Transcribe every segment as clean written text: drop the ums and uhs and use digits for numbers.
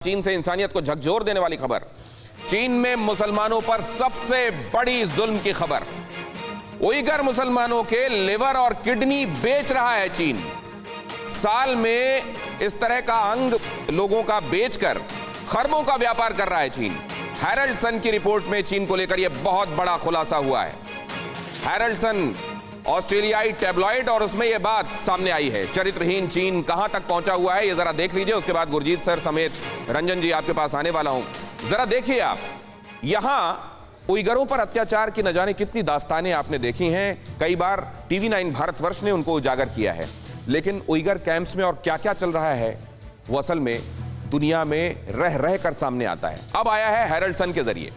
चीन से इंसानियत को झकझोर देने वाली खबर। चीन में मुसलमानों पर सबसे बड़ी जुल्म की खबर। उइगर मुसलमानों के लिवर और किडनी बेच रहा है चीन। साल में इस तरह का अंग लोगों का बेचकर खरबों का व्यापार कर रहा है चीन। हेरल्ड सन की रिपोर्ट में चीन को लेकर यह बहुत बड़ा खुलासा हुआ है। हेरल्ड सन ऑस्ट्रेलियाई टैबलॉइड और उसमें यह बात सामने आई है। चरित्रहीन चीन कहां तक पहुंचा हुआ है, यह जरा देख लीजिए। उसके बाद गुरजीत सर समेत रंजन जी आपके पास आने वाला हूं। जरा देखिए आप, यहां उइगरों पर अत्याचार की न जाने कितनी दास्तानें आपने देखी हैं। कई बार TV9 भारतवर्ष ने उनको उजागर किया है, लेकिन उइगर कैंप्स में और क्या क्या चल रहा है वो असल में दुनिया में रह रह कर सामने आता है। अब आया है हेरल्ड सन के जरिए।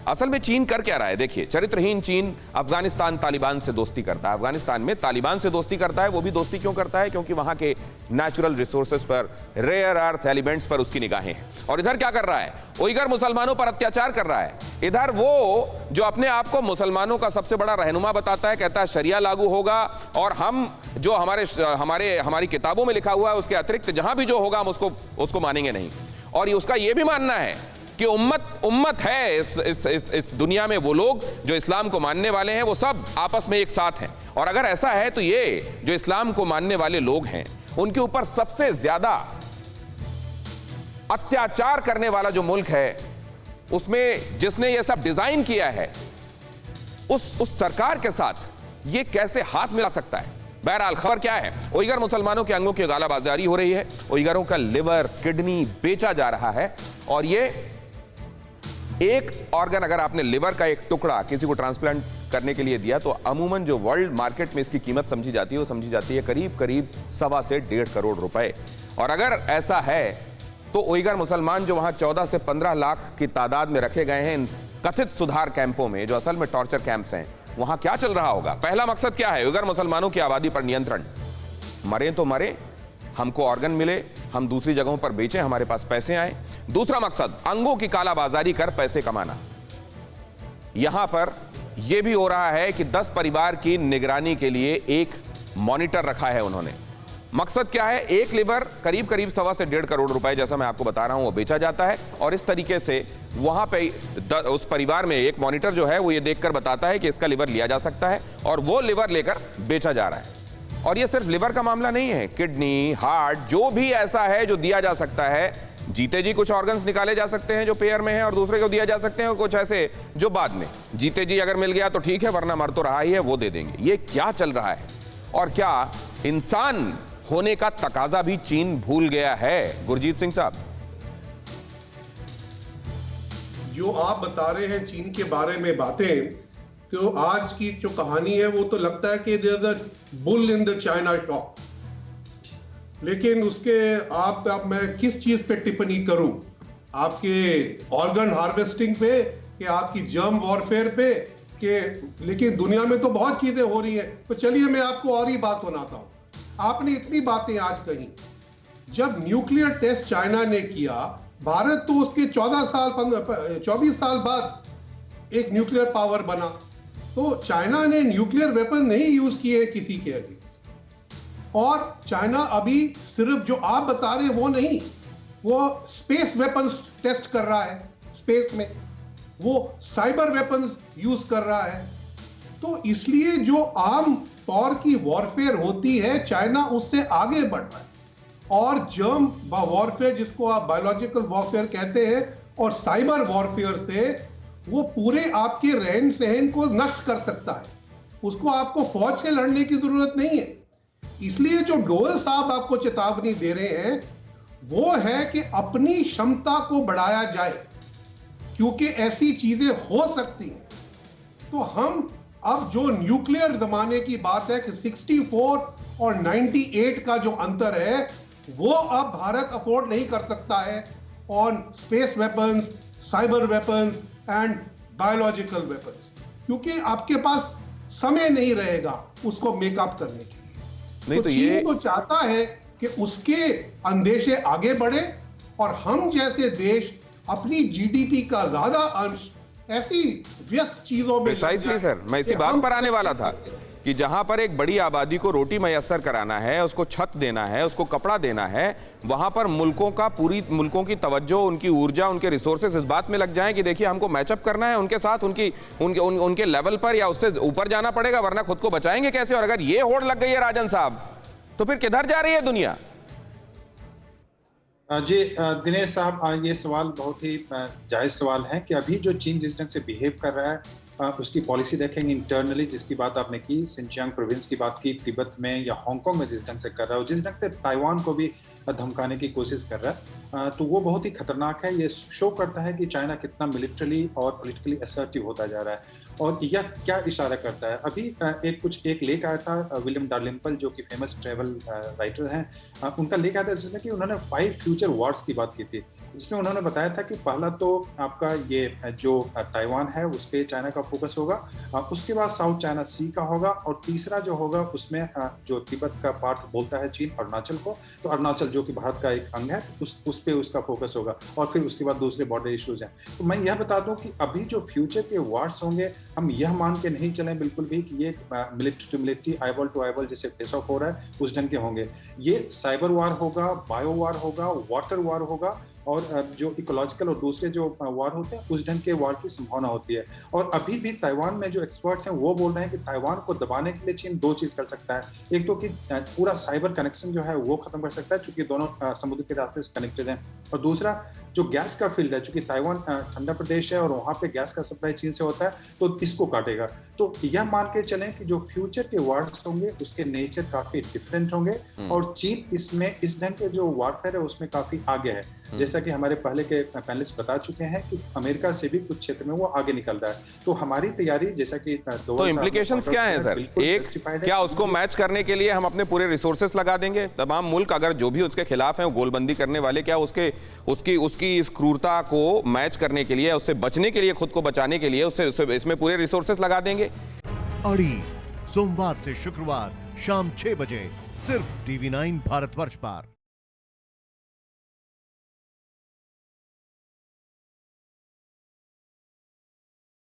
असल में चीन कर क्या रहा है देखिए। चरित्रहीन चीन अफगानिस्तान तालिबान से दोस्ती करता है। अफगानिस्तान में तालिबान से दोस्ती करता है। वो भी दोस्ती क्यों करता है? क्योंकि वहां के नेचुरल रिसोर्सेज पर, रेयर अर्थ एलिमेंट्स पर उसकी निगाहें हैं। और इधर क्या कर रहा है? उइगर मुसलमानों पर अत्याचार कर रहा है। इधर वो जो अपने आप को मुसलमानों का सबसे बड़ा रहनुमा बताता है, कहता है शरिया लागू होगा और हम जो हमारी किताबों में लिखा हुआ है उसके अतिरिक्त जहां भी जो होगा हम उसको मानेंगे नहीं। और उसका यह भी मानना है कि उम्मत है इस दुनिया में, वो लोग जो इस्लाम को मानने वाले हैं वो सब आपस में एक साथ हैं। और अगर ऐसा है तो ये जो इस्लाम को मानने वाले लोग हैं उनके ऊपर सबसे ज्यादा अत्याचार करने वाला जो मुल्क है, उसमें जिसने ये सब डिजाइन किया है, उस सरकार के साथ ये कैसे हाथ मिला सकता है? बहरहाल खबर क्या है? उइगर मुसलमानों के अंगों की कालाबाजारी हो रही है। उइगरों का लिवर, किडनी बेचा जा रहा है। और ये एक ऑर्गन, अगर आपने लिवर का एक टुकड़ा किसी को ट्रांसप्लांट करने के लिए दिया तो अमूमन जो वर्ल्ड मार्केट में इसकी कीमत समझी जाती है वो समझी जाती है करीब 1.25 से 1.5 करोड़ रुपए। और अगर ऐसा है तो उइगर मुसलमान जो वहां 14 से 15 लाख की तादाद में रखे गए हैं इन कथित सुधार कैंपों में, जो असल में टॉर्चर कैंप्स हैं, वहां क्या चल रहा होगा? पहला मकसद क्या है? उइगर मुसलमानों की आबादी पर नियंत्रण। मरे तो मरे, हमको ऑर्गन मिले, हम दूसरी जगहों पर बेचें, हमारे पास पैसे आए। दूसरा मकसद अंगों की कालाबाजारी कर पैसे कमाना। यहां पर यह भी हो रहा है कि 10 परिवार की निगरानी के लिए एक मॉनिटर रखा है उन्होंने। मकसद क्या है? एक लिवर करीब 1.25 से 1.5 करोड़ रुपए, जैसा मैं आपको बता रहा हूं, वो बेचा जाता है। और इस तरीके से वहां पे उस परिवार में एक मॉनिटर जो है वो ये देखकर बताता है कि इसका लिवर लिया जा सकता है, और वो लिवर लेकर बेचा जा रहा है। और ये सिर्फ लिवर का मामला नहीं है, किडनी, हार्ट, जो भी ऐसा है जो दिया जा सकता है। जीते जी कुछ ऑर्गन्स निकाले जा सकते हैं जो पेयर में है और दूसरे को दिया जा सकते हैं, और कुछ ऐसे जो बाद में। जीते जी अगर मिल गया तो ठीक है, वरना मर तो रहा ही है, वो दे देंगे। ये क्या चल रहा है? और क्या इंसान होने का तकाजा भी चीन भूल गया है? गुरजीत सिंह साहब, जो आप बता रहे हैं चीन के बारे में बातें, तो आज की जो कहानी है वो तो लगता है कि there is a bull in the china shop. लेकिन उसके आप मैं किस चीज पे टिप्पणी करूं? आपके ऑर्गन हार्वेस्टिंग पे कि आपकी जर्म वॉरफेयर पे कि? लेकिन दुनिया में तो बहुत चीजें हो रही हैं। तो चलिए मैं आपको और ही बात सुनाता हूं। आपने इतनी बातें आज कही। जब न्यूक्लियर टेस्ट चाइना ने किया, भारत तो उसके 24 साल बाद एक न्यूक्लियर पावर बना। तो चाइना ने न्यूक्लियर वेपन नहीं यूज किए किसी के अगेंस्ट। और चाइना अभी सिर्फ जो आप बता रहे हैं वो नहीं, वो स्पेस वेपन्स टेस्ट कर रहा है। स्पेस में वो साइबर वेपन्स यूज कर रहा है। तो इसलिए जो आम तौर की वॉरफेयर होती है, चाइना उससे आगे बढ़ रहा है। और जर्म वॉरफेयर, जिसको आप बायोलॉजिकल वॉरफेयर कहते हैं, और साइबर वॉरफेयर से वो पूरे आपके रहन सहन को नष्ट कर सकता है। उसको आपको फौज से लड़ने की जरूरत नहीं है। इसलिए जो डोवल साहब आपको चेतावनी दे रहे हैं वो है कि अपनी क्षमता को बढ़ाया जाए, क्योंकि ऐसी चीजें हो सकती हैं। तो हम अब जो न्यूक्लियर जमाने की बात है कि 64 और 98 का जो अंतर है, वो अब भारत अफोर्ड नहीं कर सकता है on space weapons, cyber weapons and biological weapons, क्योंकि आपके पास समय नहीं रहेगा उसको मेकअप करने के लिए। नहीं तो चीन तो चाहता है कि उसके अंदेशे आगे बढ़े और हम जैसे देश अपनी जीडीपी का ज्यादा अंश ऐसी व्यस्त चीजों में। सर, मैं इसी बात पर आने वाला था कि जहां पर एक बड़ी आबादी को रोटी मैसर कराना है, उसको छत देना है, उसको कपड़ा देना है, वहां पर मुल्कों की तवज्जो, उनकी ऊर्जा, उनके रिसोर्सेज इस बात में लग जाएं कि देखिए हमको मैचअप करना है उनके साथ, उनके लेवल पर या उससे ऊपर जाना पड़ेगा, वरना खुद को बचाएंगे कैसे। और अगर ये होड़ लग गई है राजन साहब, तो फिर किधर जा रही है दुनिया? जी दिनेश साहब, ये सवाल बहुत ही जायज़ सवाल है कि अभी जो चीन जिस ढंग से बिहेव कर रहा है, उसकी पॉलिसी देखेंगे इंटरनली, जिसकी बात आपने की, सिंचियांग प्रोविंस की बात की, तिब्बत में या हांगकांग में जिस ढंग से कर रहा है, जिस ढंग से ताइवान को भी धमकाने की कोशिश कर रहा है, तो वो बहुत ही खतरनाक है। ये शो करता है कि चाइना कितना मिलिट्रली और पॉलिटिकली असर्टिव होता जा रहा है। और यह क्या इशारा करता है, अभी एक लेख आया था, विलियम डालिम्पल जो कि फेमस ट्रैवल राइटर हैं, उनका लेख आया था जिसमें कि उन्होंने 5 फ्यूचर वॉर्स की बात की थी, जिसमें उन्होंने बताया था कि पहला तो आपका ये जो ताइवान है उस पर चाइना का फोकस होगा, उसके बाद साउथ चाइना सी का होगा, और तीसरा जो होगा उसमें जो तिब्बत का पार्ट बोलता है चीन, अरुणाचल को, तो अरुणाचल जो कि भारत का एक अंग है उस पे उसका फोकस होगा, और फिर उसके बाद दूसरे बॉर्डर इश्यूज हैं। तो मैं यह बता दूं कि अभी जो फ्यूचर के वार्स होंगे, हम यह मान के नहीं चलें बिल्कुल भी कि ये military to military, eyeball to eyeball जैसे फेस ऑफ हो रहा है उस ढंग के होंगे। ये साइबर वार होगा, बायो वार होगा, वाटर वार होगा, और जो इकोलॉजिकल और दूसरे जो वार होते हैं उस ढंग के वार की संभावना होती है। और अभी भी ताइवान में जो एक्सपर्ट्स हैं वो बोल रहे हैं कि ताइवान को दबाने के लिए चीन 2 चीज कर सकता है। एक तो कि पूरा साइबर कनेक्शन जो है वो खत्म कर सकता है, चूंकि दोनों समुद्र के रास्ते से कनेक्टेड हैं, और दूसरा जो गैस का फील्ड है, चूंकि ताइवान ठंडा प्रदेश है और वहां पे गैस का सप्लाई चीन से होता है, तो इसको काटेगा। तो यह मान के चलें कि जो फ्यूचर के वार्स होंगे उसके नेचर काफी डिफरेंट होंगे, और चीन इसमें इस ढंग के जो वारफेयर है उसमें काफी आगे है। जैसा कि हमारे पहले के पैनलिस्ट बता चुके हैं कि अमेरिका से भी कुछ क्षेत्र में वो आगे निकल रहा है। तो हमारी तैयारी जैसा कि तो इम्प्लीकेशंस क्या है सर? एक, क्या उसको मैच करने के लिए हम अपने पूरे रिसोर्सेस लगा देंगे? तमाम मुल्क अगर जो भी उसके खिलाफ हैं वो गोलबंदी करने वाले, क्या उसकी इस क्रूरता को मैच करने के लिए, उससे बचने के लिए, खुद को बचाने के लिए उससे इसमें पूरे रिसोर्सेस लगा देंगे? अड़ी सोमवार से शुक्रवार शाम 6 बजे सिर्फ TV9 भारतवर्ष पर।